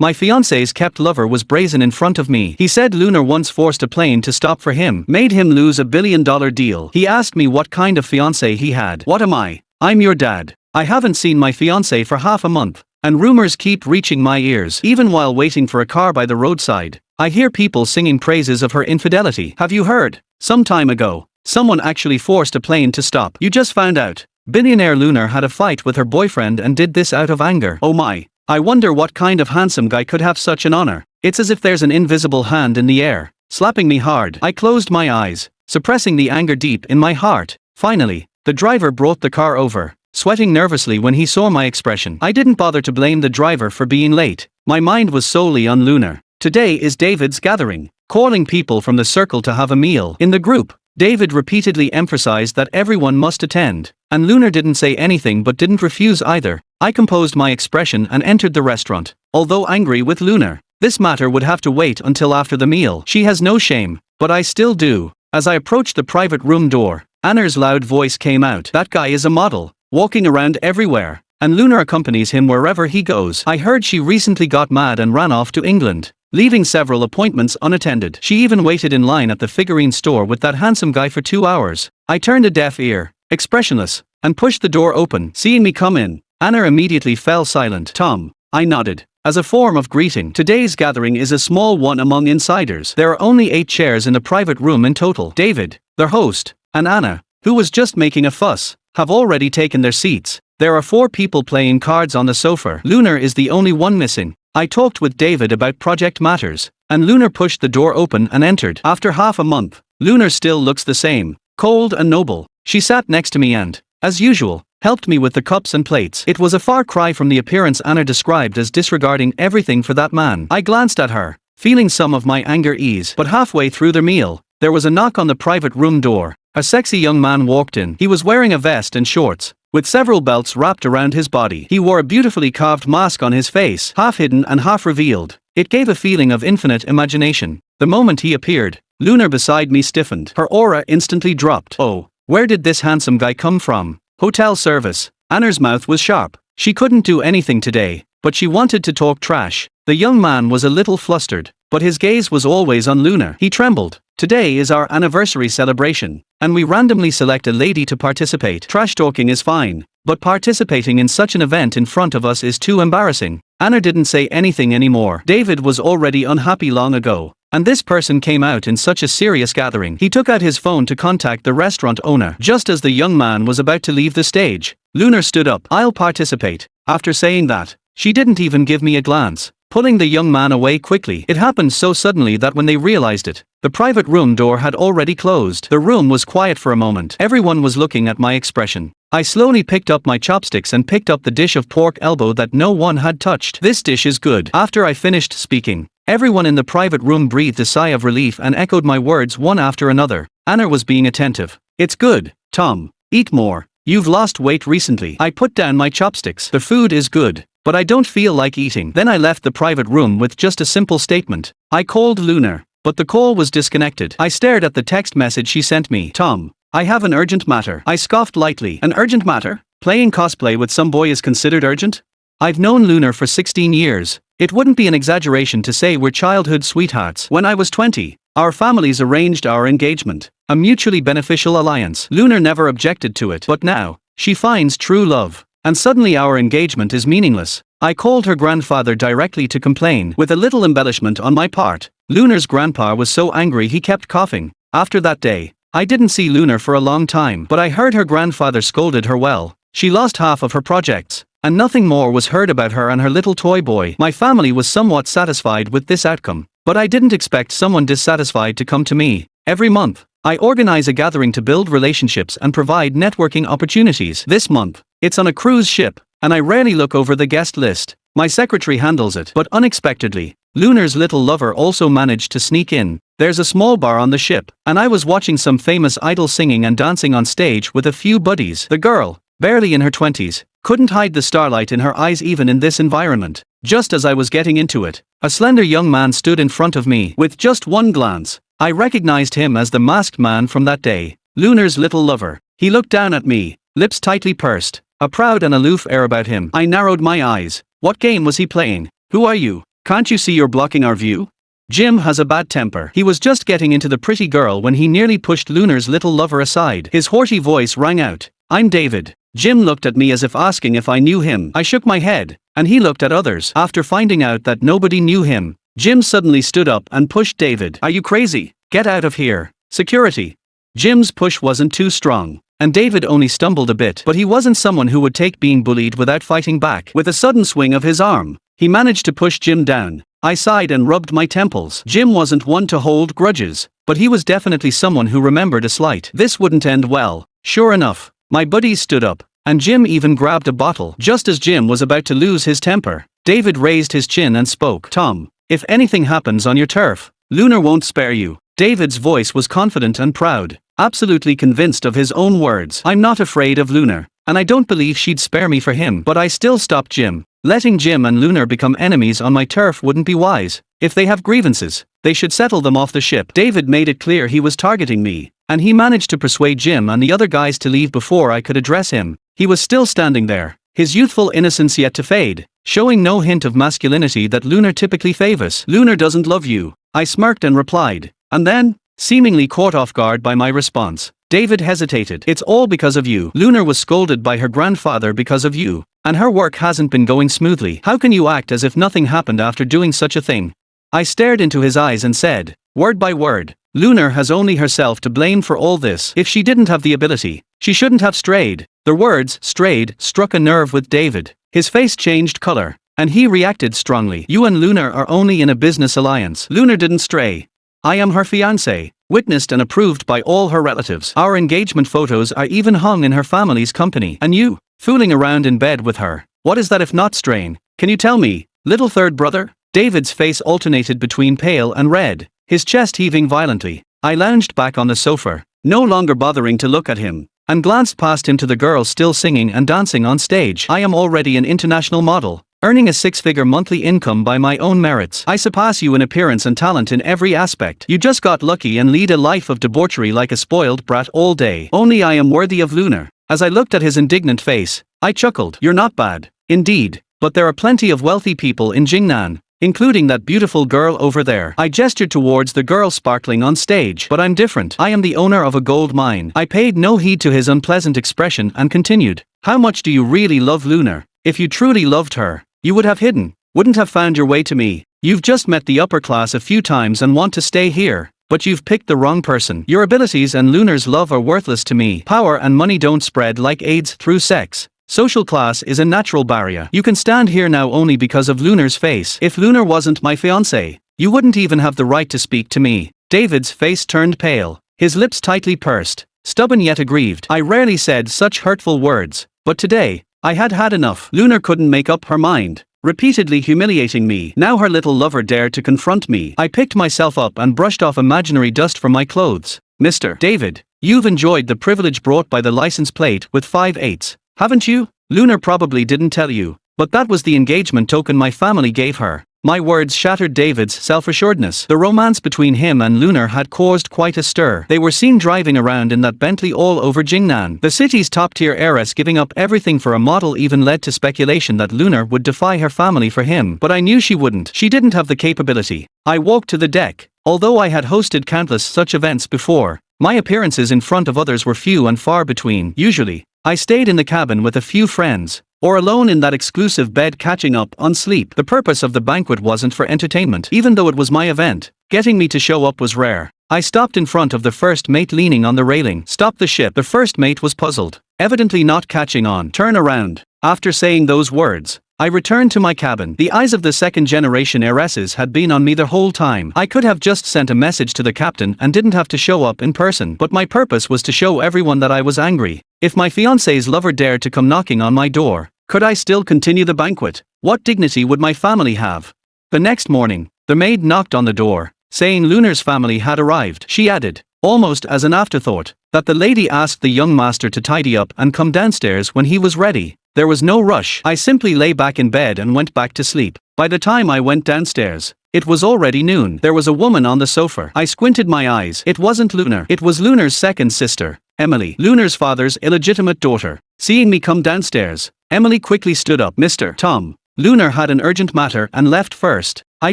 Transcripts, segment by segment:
My fiancé's kept lover was brazen in front of me. He said Lunar once forced a plane to stop for him, made him lose $1 billion deal. He asked me what kind of fiancé he had. What am I? I'm your dad. I haven't seen my fiancé for half a month. And rumors keep reaching my ears. Even while waiting for a car by the roadside, I hear people singing praises of her infidelity. Have you heard? Some time ago, someone actually forced a plane to stop. You just found out. Billionaire Lunar had a fight with her boyfriend and did this out of anger. Oh my. I wonder what kind of handsome guy could have such an honor. It's as if there's an invisible hand in the air, slapping me hard. I closed my eyes, suppressing the anger deep in my heart. Finally, the driver brought the car over, sweating nervously when he saw my expression. I didn't bother to blame the driver for being late. My mind was solely on Lunar. Today is David's gathering, calling people from the circle to have a meal. In the group, David repeatedly emphasized that everyone must attend, and Lunar didn't say anything but didn't refuse either. I composed my expression and entered the restaurant, although angry with Lunar. This matter would have to wait until after the meal. She has no shame, but I still do. As I approached the private room door, Anna's loud voice came out. That guy is a model, walking around everywhere, and Lunar accompanies him wherever he goes. I heard she recently got mad and ran off to England, leaving several appointments unattended. She even waited in line at the figurine store with that handsome guy for 2 hours. I turned a deaf ear, expressionless, and pushed the door open. Seeing me come in, Anna immediately fell silent. Tom, I nodded, as a form of greeting. Today's gathering is a small one among insiders. There are only 8 chairs in the private room in total. David, their host, and Anna, who was just making a fuss, have already taken their seats. There are 4 people playing cards on the sofa. Lunar is the only one missing. I talked with David about project matters, and Lunar pushed the door open and entered. After half a month, Lunar still looks the same, cold and noble. She sat next to me and, as usual, helped me with the cups and plates. It was a far cry from the appearance Anna described as disregarding everything for that man. I glanced at her, feeling some of my anger ease. But halfway through the meal, there was a knock on the private room door. A sexy young man walked in. He was wearing a vest and shorts, with several belts wrapped around his body. He wore a beautifully carved mask on his face, half hidden and half revealed. It gave a feeling of infinite imagination. The moment he appeared, Lunar beside me stiffened. Her aura instantly dropped. Oh, where did this handsome guy come from? Hotel service. Anna's mouth was sharp. She couldn't do anything today, but she wanted to talk trash. The young man was a little flustered, but his gaze was always on Lunar. He trembled. Today is our anniversary celebration, and we randomly select a lady to participate. Trash talking is fine, but participating in such an event in front of us is too embarrassing. Anna didn't say anything anymore. David was already unhappy long ago, and this person came out in such a serious gathering. He took out his phone to contact the restaurant owner. Just as the young man was about to leave the stage, Lunar stood up. I'll participate. After saying that, she didn't even give me a glance, pulling the young man away quickly. It happened so suddenly that when they realized it, the private room door had already closed. The room was quiet for a moment. Everyone was looking at my expression. I slowly picked up my chopsticks and picked up the dish of pork elbow that no one had touched. This dish is good. After I finished speaking, everyone in the private room breathed a sigh of relief and echoed my words one after another. Anna was being attentive. It's good, Tom. Eat more. You've lost weight recently. I put down my chopsticks. The food is good, but I don't feel like eating. Then I left the private room with just a simple statement. I called Lunar, but the call was disconnected. I stared at the text message she sent me. Tom, I have an urgent matter. I scoffed lightly. An urgent matter? Playing cosplay with some boy is considered urgent? I've known Lunar for 16 years. It wouldn't be an exaggeration to say we're childhood sweethearts. When I was 20, our families arranged our engagement, a mutually beneficial alliance. Lunar never objected to it, but now, she finds true love, and suddenly our engagement is meaningless. I called her grandfather directly to complain. With a little embellishment on my part, Lunar's grandpa was so angry he kept coughing. After that day, I didn't see Lunar for a long time, but I heard her grandfather scolded her well. She lost half of her projects, and nothing more was heard about her and her little toy boy. My family was somewhat satisfied with this outcome, but I didn't expect someone dissatisfied to come to me. Every month, I organize a gathering to build relationships and provide networking opportunities. This month, it's on a cruise ship, and I rarely look over the guest list. My secretary handles it, but unexpectedly, Lunar's little lover also managed to sneak in. There's a small bar on the ship, and I was watching some famous idol singing and dancing on stage with a few buddies. The girl, barely in her 20s, couldn't hide the starlight in her eyes even in this environment. Just as I was getting into it, a slender young man stood in front of me. With just one glance, I recognized him as the masked man from that day, Lunar's little lover. He looked down at me, lips tightly pursed, a proud and aloof air about him. I narrowed my eyes. What game was he playing? Who are you? Can't you see you're blocking our view? Jim has a bad temper. He was just getting into the pretty girl when he nearly pushed Lunar's little lover aside. His haughty voice rang out. I'm David. Jim looked at me as if asking if I knew him. I shook my head, and he looked at others. After finding out that nobody knew him, Jim suddenly stood up and pushed David. Are you crazy? Get out of here. Security. Jim's push wasn't too strong, and David only stumbled a bit, but he wasn't someone who would take being bullied without fighting back. With a sudden swing of his arm, he managed to push Jim down. I sighed and rubbed my temples. Jim wasn't one to hold grudges, but he was definitely someone who remembered a slight. This wouldn't end well. Sure enough, my buddies stood up, and Jim even grabbed a bottle. Just as Jim was about to lose his temper, David raised his chin and spoke. Tom, if anything happens on your turf, Lunar won't spare you. David's voice was confident and proud, absolutely convinced of his own words. I'm not afraid of Lunar, and I don't believe she'd spare me for him. But I still stopped Jim. Letting Jim and Lunar become enemies on my turf wouldn't be wise. If they have grievances, they should settle them off the ship. David made it clear he was targeting me, and he managed to persuade Jim and the other guys to leave before I could address him. He was still standing there, his youthful innocence yet to fade, showing no hint of masculinity that Lunar typically favors. Lunar doesn't love you, I smirked and replied. And then, seemingly caught off guard by my response, David hesitated. It's all because of you. Lunar was scolded by her grandfather because of you, and her work hasn't been going smoothly. How can you act as if nothing happened after doing such a thing? I stared into his eyes and said, word by word, Lunar has only herself to blame for all this. If she didn't have the ability, she shouldn't have strayed. The words, strayed, struck a nerve with David. His face changed color, and he reacted strongly. You and Lunar are only in a business alliance. Lunar didn't stray. I am her fiancé, witnessed and approved by all her relatives. Our engagement photos are even hung in her family's company. And you, fooling around in bed with her. What is that if not straying? Can you tell me, little third brother? David's face alternated between pale and red, his chest heaving violently. I lounged back on the sofa, no longer bothering to look at him, and glanced past him to the girls still singing and dancing on stage. I am already an international model, earning a six-figure monthly income by my own merits. I surpass you in appearance and talent in every aspect. You just got lucky and lead a life of debauchery like a spoiled brat all day. Only I am worthy of Lunar. As I looked at his indignant face, I chuckled. You're not bad, indeed, but there are plenty of wealthy people in Jingnan, including that beautiful girl over there. I gestured towards the girl sparkling on stage. But I'm different. I am the owner of a gold mine. I paid no heed to his unpleasant expression and continued. How much do you really love Lunar? If you truly loved her, you would have hidden, wouldn't have found your way to me. You've just met the upper class a few times and want to stay here, but you've picked the wrong person. Your abilities and Lunar's love are worthless to me. Power and money don't spread like AIDS through sex. Social class is a natural barrier. You can stand here now only because of Lunar's face. If Lunar wasn't my fiancé, you wouldn't even have the right to speak to me. David's face turned pale, his lips tightly pursed, stubborn yet aggrieved. I rarely said such hurtful words, but today, I had had enough. Lunar couldn't make up her mind, repeatedly humiliating me. Now her little lover dared to confront me. I picked myself up and brushed off imaginary dust from my clothes. Mr. David, you've enjoyed the privilege brought by the license plate with 5/8, haven't you? Lunar probably didn't tell you, but that was the engagement token my family gave her. My words shattered David's self-assuredness. The romance between him and Lunar had caused quite a stir. They were seen driving around in that Bentley all over Jingnan. The city's top-tier heiress giving up everything for a model even led to speculation that Lunar would defy her family for him. But I knew she wouldn't. She didn't have the capability. I walked to the deck. Although I had hosted countless such events before, my appearances in front of others were few and far between. Usually, I stayed in the cabin with a few friends, or alone in that exclusive bed catching up on sleep. The purpose of the banquet wasn't for entertainment. Even though it was my event, getting me to show up was rare. I stopped in front of the first mate leaning on the railing. Stop the ship. The first mate was puzzled, evidently not catching on. Turn around. After saying those words, I returned to my cabin. The eyes of the second-generation heiresses had been on me the whole time. I could have just sent a message to the captain and didn't have to show up in person, but my purpose was to show everyone that I was angry. If my fiancé's lover dared to come knocking on my door, could I still continue the banquet? What dignity would my family have? The next morning, the maid knocked on the door, saying Lunar's family had arrived. She added, almost as an afterthought, that the lady asked the young master to tidy up and come downstairs when he was ready. There was no rush. I simply lay back in bed and went back to sleep. By the time I went downstairs, it was already noon. There was a woman on the sofa. I squinted my eyes. It wasn't Lunar. It was Lunar's second sister, Emily, Lunar's father's illegitimate daughter. Seeing me come downstairs, Emily quickly stood up. Mr. Tom, Lunar had an urgent matter and left first. I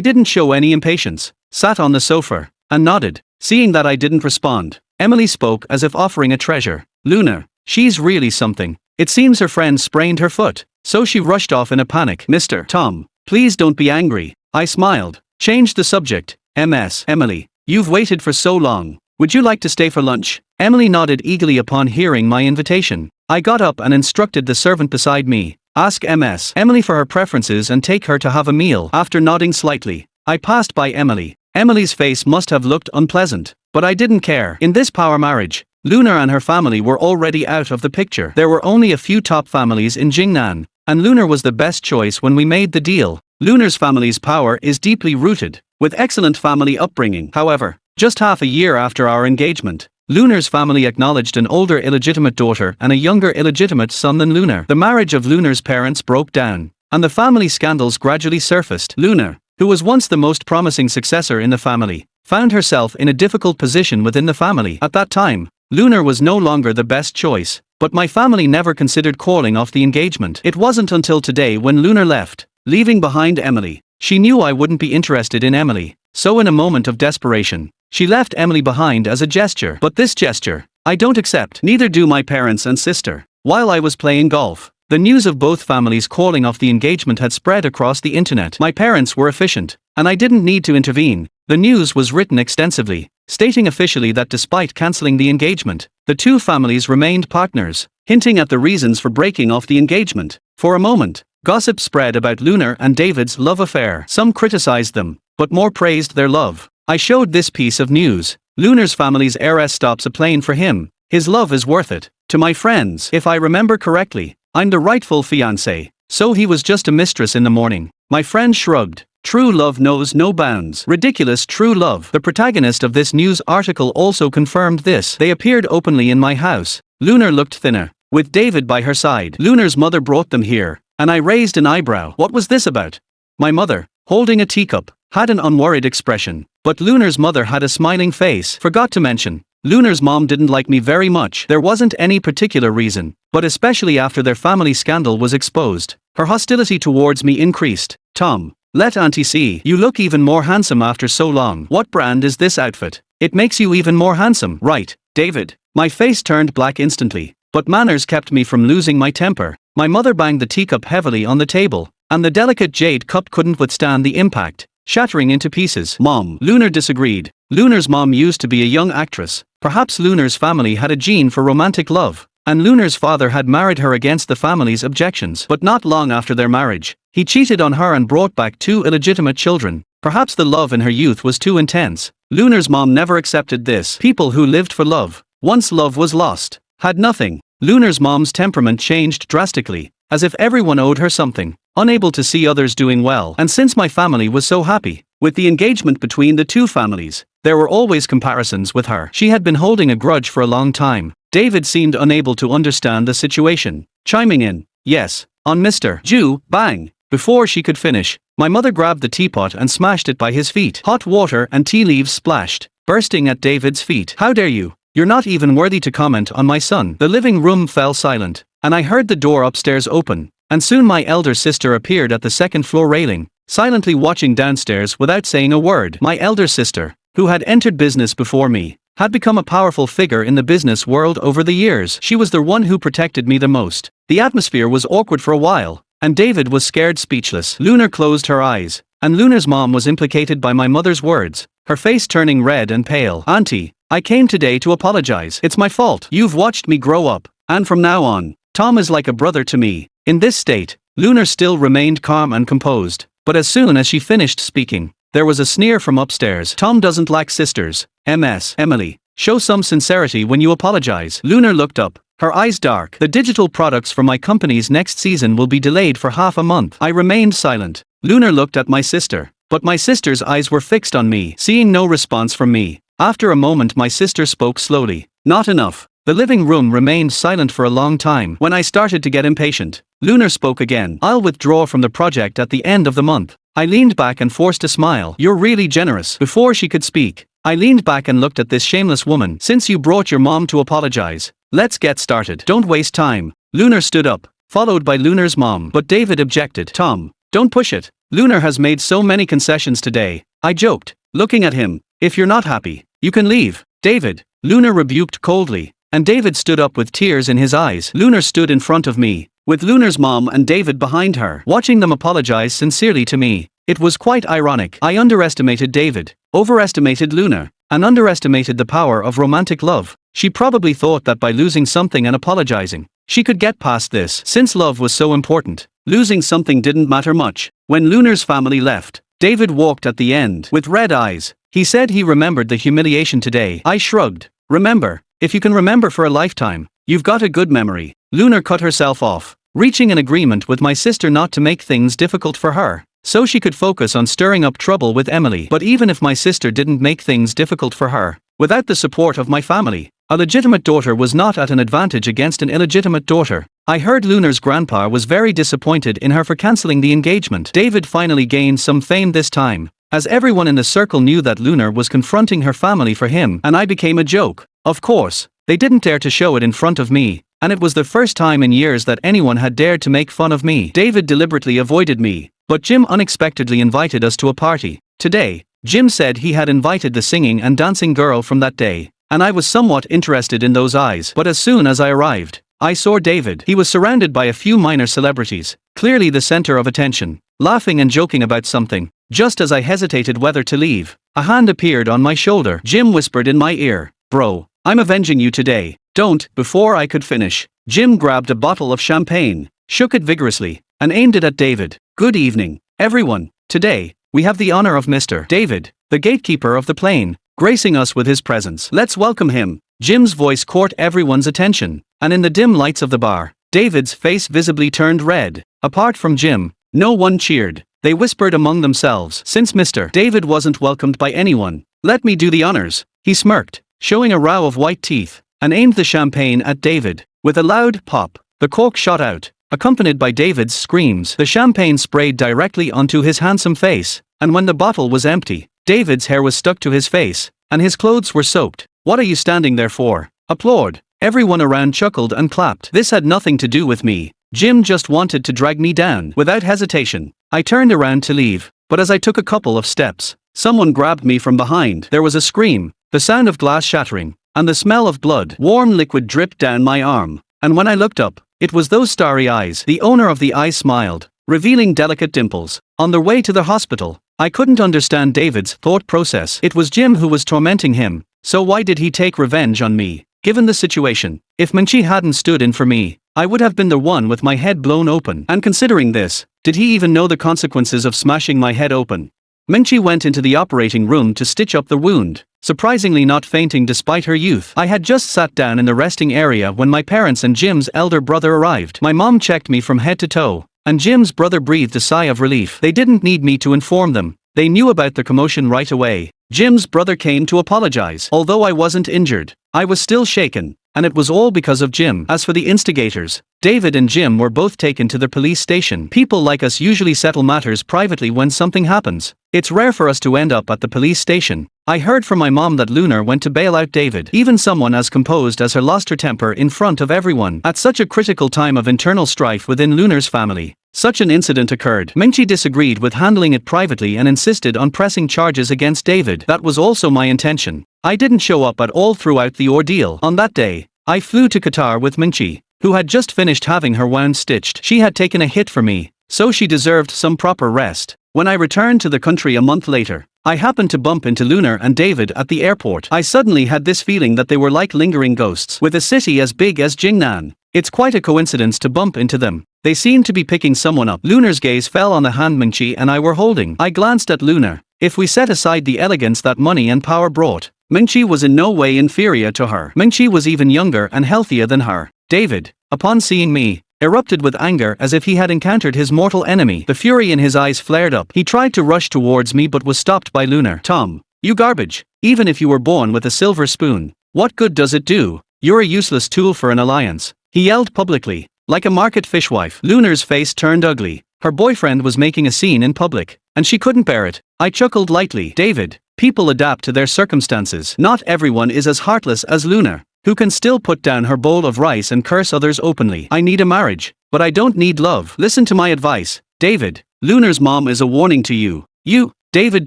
didn't show any impatience, sat on the sofa, and nodded. Seeing that I didn't respond, Emily spoke as if offering a treasure. Lunar, she's really something. It seems her friend sprained her foot, so she rushed off in a panic. Mr. Tom, please don't be angry. I smiled, changed the subject. Emily, you've waited for so long. Would you like to stay for lunch? Emily nodded eagerly upon hearing my invitation. I got up and instructed the servant beside me. Ask Emily for her preferences and take her to have a meal. After nodding slightly, I passed by Emily. Emily's face must have looked unpleasant, but I didn't care. In this power marriage, Lunar and her family were already out of the picture. There were only a few top families in Jingnan, and Lunar was the best choice when we made the deal. Lunar's family's power is deeply rooted, with excellent family upbringing. However, just half a year after our engagement, Lunar's family acknowledged an older illegitimate daughter and a younger illegitimate son than Lunar. The marriage of Lunar's parents broke down, and the family scandals gradually surfaced. Lunar, who was once the most promising successor in the family, found herself in a difficult position within the family. At that time, Lunar was no longer the best choice, but my family never considered calling off the engagement. It wasn't until today when Lunar left, leaving behind Emily. She knew I wouldn't be interested in Emily, so in a moment of desperation, she left Emily behind as a gesture. But this gesture, I don't accept. Neither do my parents and sister. While I was playing golf, the news of both families calling off the engagement had spread across the internet. My parents were efficient, and I didn't need to intervene. The news was written extensively, stating officially that despite cancelling the engagement, the two families remained partners, hinting at the reasons for breaking off the engagement. For a moment, gossip spread about Lunar and David's love affair. Some criticized them, but more praised their love. I showed this piece of news. Lunar's family's heiress stops a plane for him. His love is worth it. To my friends, if I remember correctly, I'm the rightful fiancé, so he was just a mistress in the morning. My friend shrugged. True love knows no bounds. Ridiculous true love. The protagonist of this news article also confirmed this. They appeared openly in my house. Lunar looked thinner, with David by her side. Lunar's mother brought them here, and I raised an eyebrow. What was this about? My mother, holding a teacup, had an unworried expression, but Lunar's mother had a smiling face. Forgot to mention, Lunar's mom didn't like me very much. There wasn't any particular reason, but especially after their family scandal was exposed, her hostility towards me increased. Tom, let Auntie see. You look even more handsome after so long. What brand is this outfit? It makes you even more handsome. Right, David. My face turned black instantly, but manners kept me from losing my temper. My mother banged the teacup heavily on the table, and the delicate jade cup couldn't withstand the impact, shattering into pieces. Mom. Lunar disagreed. Lunar's mom used to be a young actress. Perhaps Lunar's family had a gene for romantic love, and Lunar's father had married her against the family's objections. But not long after their marriage, he cheated on her and brought back two illegitimate children. Perhaps the love in her youth was too intense. Lunar's mom never accepted this. People who lived for love, once love was lost, had nothing. Lunar's mom's temperament changed drastically, as if everyone owed her something, unable to see others doing well. And since my family was so happy with the engagement between the two families, there were always comparisons with her. She had been holding a grudge for a long time. David seemed unable to understand the situation, chiming in, yes, on Mr. Jew, bang. Before she could finish, my mother grabbed the teapot and smashed it by his feet. Hot water and tea leaves splashed, bursting at David's feet. How dare you? You're not even worthy to comment on my son. The living room fell silent, and I heard the door upstairs open, and soon my elder sister appeared at the second floor railing, silently watching downstairs without saying a word. My elder sister, who had entered business before me, had become a powerful figure in the business world over the years. She was the one who protected me the most. The atmosphere was awkward for a while, and David was scared speechless. Lunar closed her eyes, and Lunar's mom was implicated by my mother's words, her face turning red and pale. Auntie, I came today to apologize. It's my fault. You've watched me grow up, and from now on, Tom is like a brother to me. In this state, Lunar still remained calm and composed, but as soon as she finished speaking, there was a sneer from upstairs. Tom doesn't lack sisters. Emily, show some sincerity when you apologize. Lunar looked up, her eyes dark. The digital products for my company's next season will be delayed for half a month. I remained silent. Lunar looked at my sister, but my sister's eyes were fixed on me. Seeing no response from me, after a moment my sister spoke slowly. Not enough. The living room remained silent for a long time. When I started to get impatient, Lunar spoke again. I'll withdraw from the project at the end of the month. I leaned back and forced a smile. You're really generous. Before she could speak, I leaned back and looked at this shameless woman. Since you brought your mom to apologize, let's get started. Don't waste time. Lunar stood up, followed by Lunar's mom. But David objected. Tom, Don't push it. Lunar has made so many concessions today, I joked, looking at him. If you're not happy, you can leave. David, Lunar rebuked coldly, and David stood up with tears in his eyes. Lunar stood in front of me, with Lunar's mom and David behind her, watching them apologize sincerely to me. It was quite ironic. I underestimated David, overestimated Lunar, and underestimated the power of romantic love. She probably thought that by losing something and apologizing, she could get past this. Since love was so important, losing something didn't matter much. When Lunar's family left, David walked at the end with red eyes. He said he remembered the humiliation today. I shrugged. Remember, if you can remember for a lifetime, you've got a good memory. Lunar cut herself off, reaching an agreement with my sister not to make things difficult for her, so she could focus on stirring up trouble with Emily. But even if my sister didn't make things difficult for her, without the support of my family, a legitimate daughter was not at an advantage against an illegitimate daughter. I heard Lunar's grandpa was very disappointed in her for cancelling the engagement. David finally gained some fame this time, as everyone in the circle knew that Lunar was confronting her family for him, and I became a joke. Of course, they didn't dare to show it in front of me, and it was the first time in years that anyone had dared to make fun of me. David deliberately avoided me, but Jim unexpectedly invited us to a party. Today, Jim said he had invited the singing and dancing girl from that day, and I was somewhat interested in those eyes. But as soon as I arrived, I saw David. He was surrounded by a few minor celebrities, clearly the center of attention, laughing and joking about something. Just as I hesitated whether to leave, a hand appeared on my shoulder. Jim whispered in my ear, "Bro, I'm avenging you today." Don't. Before I could finish, Jim grabbed a bottle of champagne, shook it vigorously, and aimed it at David. "Good evening, everyone. Today, we have the honor of Mr. David, the gatekeeper of the plane, gracing us with his presence. Let's welcome him." Jim's voice caught everyone's attention, and in the dim lights of the bar, David's face visibly turned red. Apart from Jim, no one cheered. They whispered among themselves. Since Mr. David wasn't welcomed by anyone, let me do the honors. He smirked, showing a row of white teeth, and aimed the champagne at David. With a loud pop, the cork shot out, accompanied by David's screams. The champagne sprayed directly onto his handsome face, and when the bottle was empty, David's hair was stuck to his face, and his clothes were soaked. "What are you standing there for?" Applaud. Everyone around chuckled and clapped. This had nothing to do with me. Jim just wanted to drag me down. Without hesitation, I turned around to leave, but as I took a couple of steps, someone grabbed me from behind. There was a scream, the sound of glass shattering, and the smell of blood. Warm liquid dripped down my arm, and when I looked up, it was those starry eyes. The owner of the eyes smiled, revealing delicate dimples. On their way to the hospital, I couldn't understand David's thought process. It was Jim who was tormenting him, so why did he take revenge on me? Given the situation, if Minchi hadn't stood in for me, I would have been the one with my head blown open. And considering this, did he even know the consequences of smashing my head open? Minchi went into the operating room to stitch up the wound, surprisingly not fainting despite her youth. I had just sat down in the resting area when my parents and Jim's elder brother arrived. My mom checked me from head to toe, and Jim's brother breathed a sigh of relief. They didn't need me to inform them. They knew about the commotion right away. Jim's brother came to apologize. Although I wasn't injured, I was still shaken, and it was all because of Jim. As for the instigators, David and Jim were both taken to the police station. People like us usually settle matters privately when something happens. It's rare for us to end up at the police station. I heard from my mom that Lunar went to bail out David. Even someone as composed as her lost her temper in front of everyone. At such a critical time of internal strife within Lunar's family, such an incident occurred. Minchi disagreed with handling it privately and insisted on pressing charges against David. That was also my intention. I didn't show up at all throughout the ordeal. On that day, I flew to Qatar with Minchi, who had just finished having her wound stitched. She had taken a hit for me, so she deserved some proper rest. When I returned to the country a month later, I happened to bump into Lunar and David at the airport. I suddenly had this feeling that they were like lingering ghosts. With a city as big as Jingnan, it's quite a coincidence to bump into them. They seemed to be picking someone up. Lunar's gaze fell on the hand Minchi and I were holding. I glanced at Lunar. If we set aside the elegance that money and power brought, Minchi was in no way inferior to her. Minchi was even younger and healthier than her. David, upon seeing me, erupted with anger as if he had encountered his mortal enemy. The fury in his eyes flared up. He tried to rush towards me but was stopped by Lunar. "Tom, you garbage. Even if you were born with a silver spoon, what good does it do? You're a useless tool for an alliance," he yelled publicly, like a market fishwife. Lunar's face turned ugly. Her boyfriend was making a scene in public, and she couldn't bear it. I chuckled lightly. "David, people adapt to their circumstances. Not everyone is as heartless as Lunar, who can still put down her bowl of rice and curse others openly. I need a marriage, but I don't need love. Listen to my advice, David. Lunar's mom is a warning to you. You. David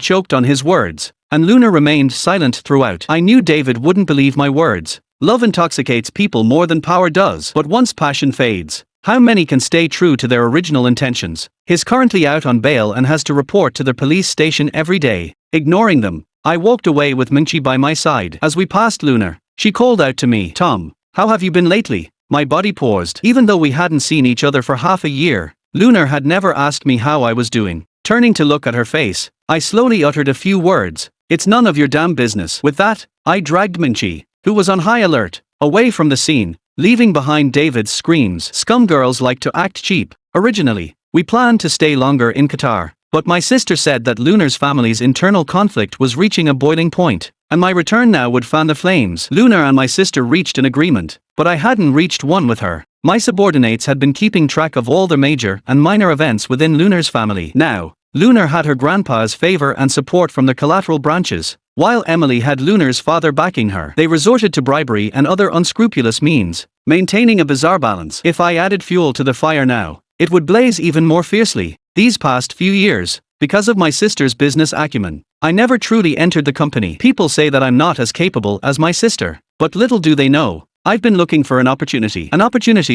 choked on his words, and Lunar remained silent throughout. I knew David wouldn't believe my words. Love intoxicates people more than power does. But once passion fades, how many can stay true to their original intentions? He's currently out on bail and has to report to the police station every day. Ignoring them, I walked away with Minchi by my side. As we passed Lunar, she called out to me, "Tom, how have you been lately?" My body paused. Even though we hadn't seen each other for half a year, Lunar had never asked me how I was doing. Turning to look at her face, I slowly uttered a few words. "It's none of your damn business." With that, I dragged Minchi, who was on high alert, away from the scene, leaving behind David's screams. Scumgirls like to act cheap. Originally, we planned to stay longer in Qatar, but my sister said that Lunar's family's internal conflict was reaching a boiling point, and my return now would fan the flames. Lunar and my sister reached an agreement, but I hadn't reached one with her. My subordinates had been keeping track of all the major and minor events within Lunar's family. Now, Lunar had her grandpa's favor and support from the collateral branches, while Emily had Lunar's father backing her. They resorted to bribery and other unscrupulous means, maintaining a bizarre balance. If I added fuel to the fire now, it would blaze even more fiercely. These past few years, because of my sister's business acumen, I never truly entered the company. People say that I'm not as capable as my sister, but little do they know, I've been looking for an opportunity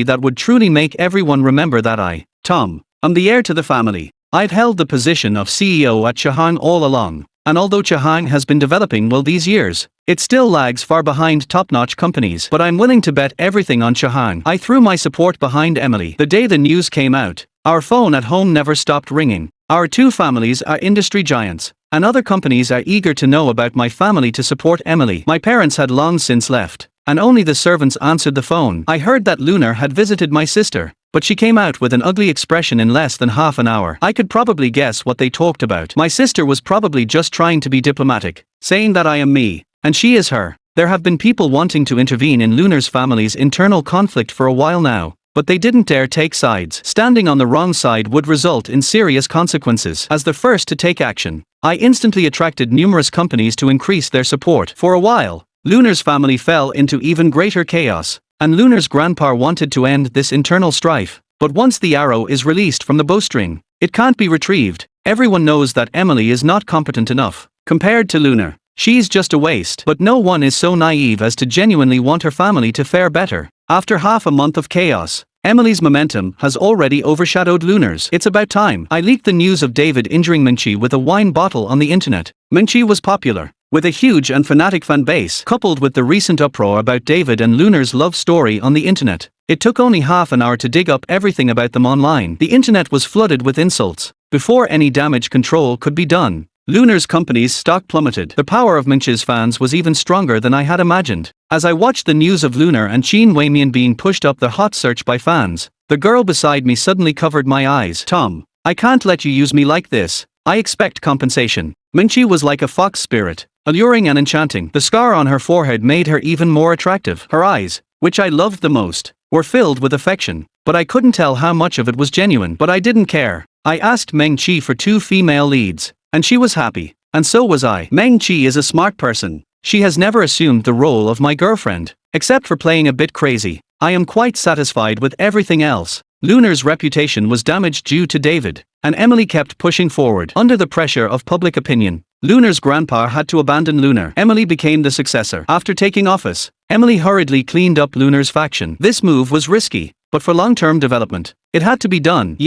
that would truly make everyone remember that I, Tom, am the heir to the family. I've held the position of CEO at Chahang all along, and although Chahang has been developing well these years, it still lags far behind top-notch companies. But I'm willing to bet everything on Chahang. I threw my support behind Emily. The day the news came out, our phone at home never stopped ringing. Our two families are industry giants, and other companies are eager to know about my family to support Emily. My parents had long since left, and only the servants answered the phone. I heard that Lunar had visited my sister, but she came out with an ugly expression in less than half an hour. I could probably guess what they talked about. My sister was probably just trying to be diplomatic, saying that I am me, and she is her. There have been people wanting to intervene in Lunar's family's internal conflict for a while now, but they didn't dare take sides. Standing on the wrong side would result in serious consequences. As the first to take action, I instantly attracted numerous companies to increase their support. For a while, Lunar's family fell into even greater chaos, and Lunar's grandpa wanted to end this internal strife. But once the arrow is released from the bowstring, it can't be retrieved. Everyone knows that Emily is not competent enough. Compared to Lunar, she's just a waste. But no one is so naive as to genuinely want her family to fare better. After half a month of chaos, Emily's momentum has already overshadowed Lunar's. It's about time. I leaked the news of David injuring Minchi with a wine bottle on the internet. Minchi was popular, with a huge and fanatic fan base, coupled with the recent uproar about David and Lunar's love story on the internet. It took only half an hour to dig up everything about them online. The internet was flooded with insults. Before any damage control could be done, Lunar's company's stock plummeted. The power of Minchi's fans was even stronger than I had imagined. As I watched the news of Lunar and Chin Weimian being pushed up the hot search by fans, the girl beside me suddenly covered my eyes. "Tom, I can't let you use me like this. I expect compensation." Minchi was like a fox spirit, alluring and enchanting. The scar on her forehead made her even more attractive. Her eyes, which I loved the most, were filled with affection, but I couldn't tell how much of it was genuine. But I didn't care. I asked Meng Chi for 2 female leads, and she was happy, and so was I. Meng Chi is a smart person. She has never assumed the role of my girlfriend, except for playing a bit crazy. I am quite satisfied with everything else. Lunar's reputation was damaged due to David, and Emily kept pushing forward. Under the pressure of public opinion, Lunar's grandpa had to abandon Lunar. Emily became the successor. After taking office, Emily hurriedly cleaned up Lunar's faction. This move was risky, but for long-term development, it had to be done.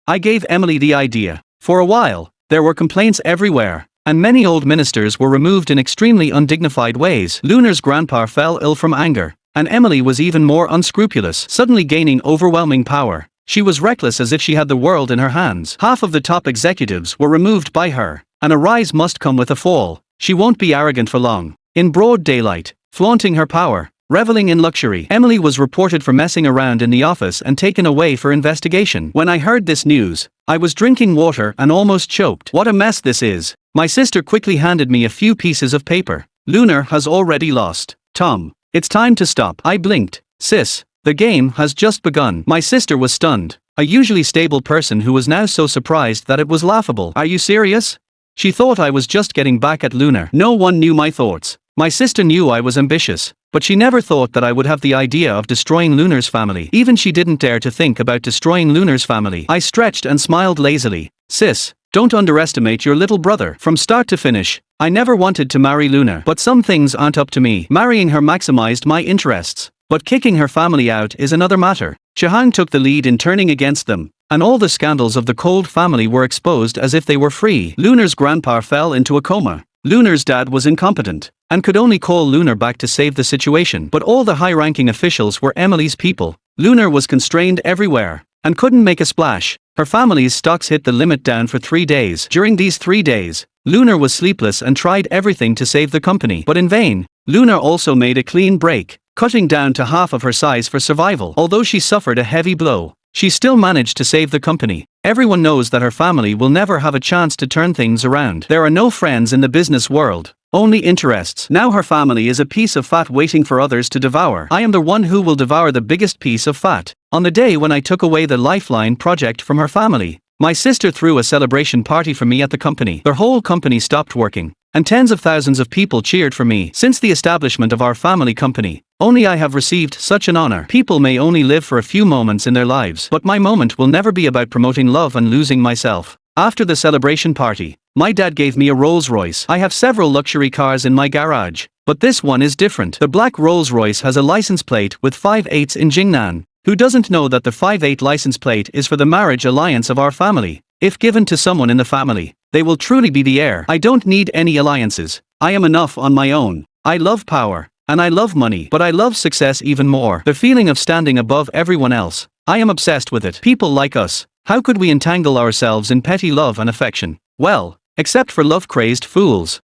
I gave Emily the idea. For a while, there were complaints everywhere, and many old ministers were removed in extremely undignified ways. Lunar's grandpa fell ill from anger, and Emily was even more unscrupulous, suddenly gaining overwhelming power. She was reckless as if she had the world in her hands. Half of the top executives were removed by her, and a rise must come with a fall. She won't be arrogant for long. In broad daylight, flaunting her power, reveling in luxury, Emily was reported for messing around in the office and taken away for investigation. When I heard this news, I was drinking water and almost choked. What a mess this is. My sister quickly handed me a few pieces of paper. "Lunar has already lost. Tom, it's time to stop." I blinked. "Sis, the game has just begun." My sister was stunned, a usually stable person who was now so surprised that it was laughable. "Are you serious?" She thought I was just getting back at Lunar. No one knew my thoughts. My sister knew I was ambitious, but she never thought that I would have the idea of destroying Lunar's family. Even she didn't dare to think about destroying Lunar's family. I stretched and smiled lazily. Sis, don't underestimate your little brother. From start to finish, I never wanted to marry Luna, but some things aren't up to me. Marrying her maximized my interests, but kicking her family out is another matter. Chihang took the lead in turning against them, and all the scandals of the Cold family were exposed as if they were free. Lunar's grandpa fell into a coma. Lunar's dad was incompetent, and could only call Lunar back to save the situation. But all the high-ranking officials were Emily's people. Lunar was constrained everywhere, and couldn't make a splash. Her family's stocks hit the limit down for 3 days. During these 3 days, Lunar was sleepless and tried everything to save the company, but in vain. Lunar also made a clean break, cutting down to half of her size for survival. Although she suffered a heavy blow, she still managed to save the company. Everyone knows that her family will never have a chance to turn things around. There are no friends in the business world, only interests. Now her family is a piece of fat waiting for others to devour. I am the one who will devour the biggest piece of fat. On the day when I took away the Lifeline project from her family, my sister threw a celebration party for me at the company. Their whole company stopped working, and tens of thousands of people cheered for me. Since the establishment of our family company, only I have received such an honor. People may only live for a few moments in their lives, but my moment will never be about promoting love and losing myself. After the celebration party, my dad gave me a Rolls-Royce. I have several luxury cars in my garage, but this one is different. The black Rolls-Royce has a license plate with 5/8 in Jingnan. Who doesn't know that the 5/8 license plate is for the marriage alliance of our family? If given to someone in the family, they will truly be the heir. I don't need any alliances. I am enough on my own. I love power, and I love money, but I love success even more. The feeling of standing above everyone else. I am obsessed with it. People like us, how could we entangle ourselves in petty love and affection? Well, except for love-crazed fools.